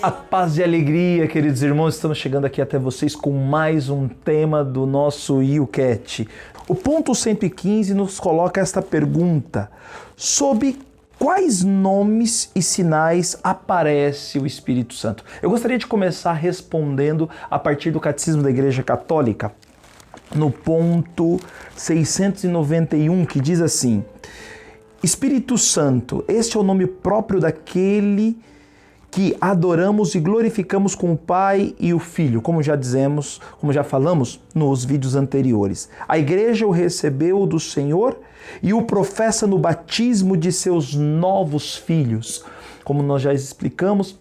A paz e alegria, queridos irmãos, estamos chegando aqui até vocês com mais um tema do nosso YouCat. O ponto 115 nos coloca esta pergunta: sob quais nomes e sinais aparece o Espírito Santo? Eu gostaria de começar respondendo a partir do Catecismo da Igreja Católica, no ponto 691, que diz assim: Espírito Santo, este é o nome próprio daquele que adoramos e glorificamos com o Pai e o Filho, como já falamos nos vídeos anteriores. A Igreja o recebeu do Senhor e o professa no batismo de seus novos filhos, como nós já explicamos,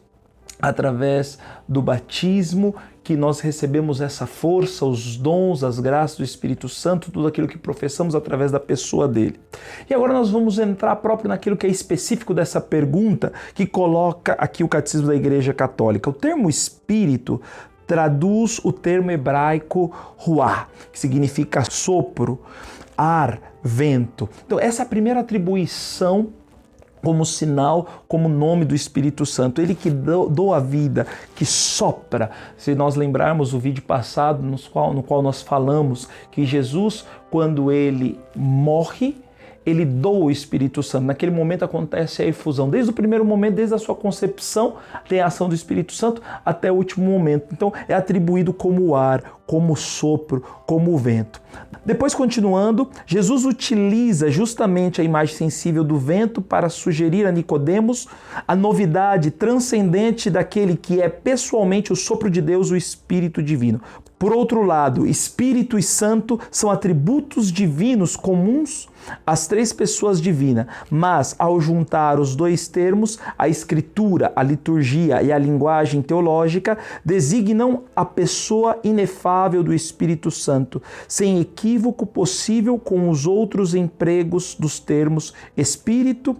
através do batismo que nós recebemos essa força, os dons, as graças do Espírito Santo, tudo aquilo que professamos através da pessoa dele. E agora nós vamos entrar próprio naquilo que é específico dessa pergunta que coloca aqui o Catecismo da Igreja Católica. O termo Espírito traduz o termo hebraico ruah, que significa sopro, ar, vento. Então essa é a primeira atribuição como sinal, como nome do Espírito Santo. Ele que doa a vida, que sopra. Se nós lembrarmos o vídeo passado no qual nós falamos que Jesus, quando ele morre, ele doa o Espírito Santo. Naquele momento acontece a efusão. Desde o primeiro momento, desde a sua concepção, tem a ação do Espírito Santo até o último momento. Então é atribuído como ar, como sopro, como vento. Depois, continuando, Jesus utiliza justamente a imagem sensível do vento para sugerir a Nicodemos a novidade transcendente daquele que é pessoalmente o sopro de Deus, o Espírito Divino. Por outro lado, Espírito e Santo são atributos divinos comuns às três pessoas divinas, mas ao juntar os dois termos, a Escritura, a liturgia e a linguagem teológica designam a pessoa inefável do Espírito Santo, sem equívoco possível com os outros empregos dos termos Espírito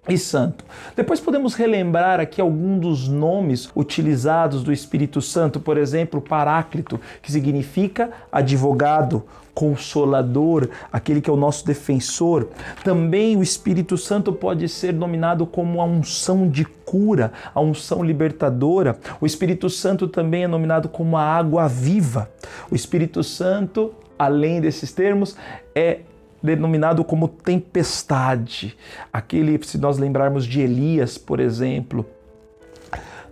e Santo. Depois podemos relembrar aqui alguns dos nomes utilizados do Espírito Santo, por exemplo, Paráclito, que significa advogado, consolador, aquele que é o nosso defensor. Também o Espírito Santo pode ser nominado como a unção de cura, a unção libertadora. O Espírito Santo também é nominado como a água viva. O Espírito Santo, além desses termos, é denominado como tempestade, aquele, se nós lembrarmos de Elias, por exemplo.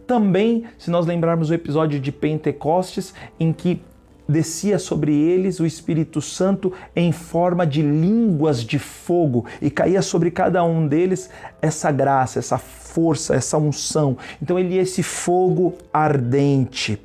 Também, se nós lembrarmos o episódio de Pentecostes, em que descia sobre eles o Espírito Santo em forma de línguas de fogo e caía sobre cada um deles essa graça, essa força, essa unção. Então ele é esse fogo ardente.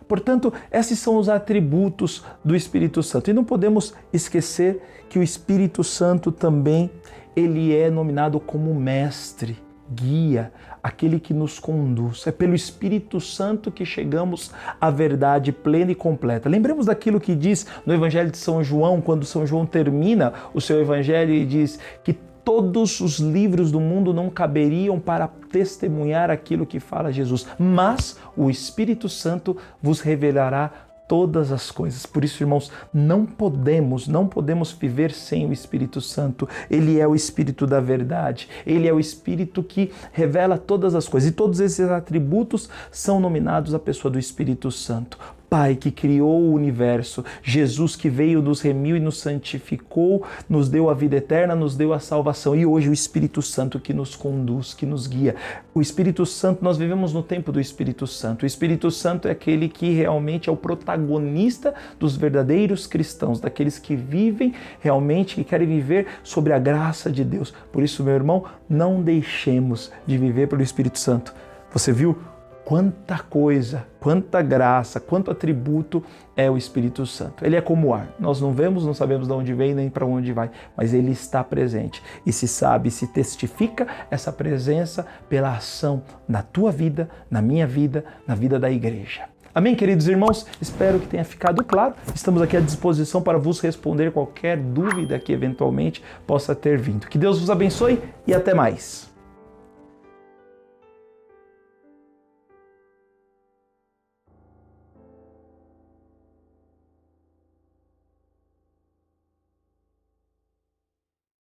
Portanto, esses são os atributos do Espírito Santo. E não podemos esquecer que o Espírito Santo também, ele é nominado como mestre, guia, aquele que nos conduz. É pelo Espírito Santo que chegamos à verdade plena e completa. Lembremos daquilo que diz no Evangelho de São João, quando São João termina o seu Evangelho e diz que todos os livros do mundo não caberiam para testemunhar aquilo que fala Jesus, mas o Espírito Santo vos revelará todas as coisas. Por isso, irmãos, não podemos viver sem o Espírito Santo. Ele é o Espírito da verdade. Ele é o Espírito que revela todas as coisas. E todos esses atributos são nominados à pessoa do Espírito Santo. Pai que criou o universo, Jesus que veio, nos remiu e nos santificou, nos deu a vida eterna, nos deu a salvação, e hoje o Espírito Santo que nos conduz, que nos guia. O Espírito Santo, nós vivemos no tempo do Espírito Santo. O Espírito Santo é aquele que realmente é o protagonista dos verdadeiros cristãos, daqueles que vivem realmente, que querem viver sobre a graça de Deus. Por isso, meu irmão, não deixemos de viver pelo Espírito Santo. Você viu quanta coisa, quanta graça, quanto atributo é o Espírito Santo. Ele é como o ar. Nós não vemos, não sabemos de onde vem nem para onde vai, mas ele está presente. E se sabe, se testifica essa presença pela ação na tua vida, na minha vida, na vida da igreja. Amém, queridos irmãos? Espero que tenha ficado claro. Estamos aqui à disposição para vos responder qualquer dúvida que eventualmente possa ter vindo. Que Deus vos abençoe e até mais.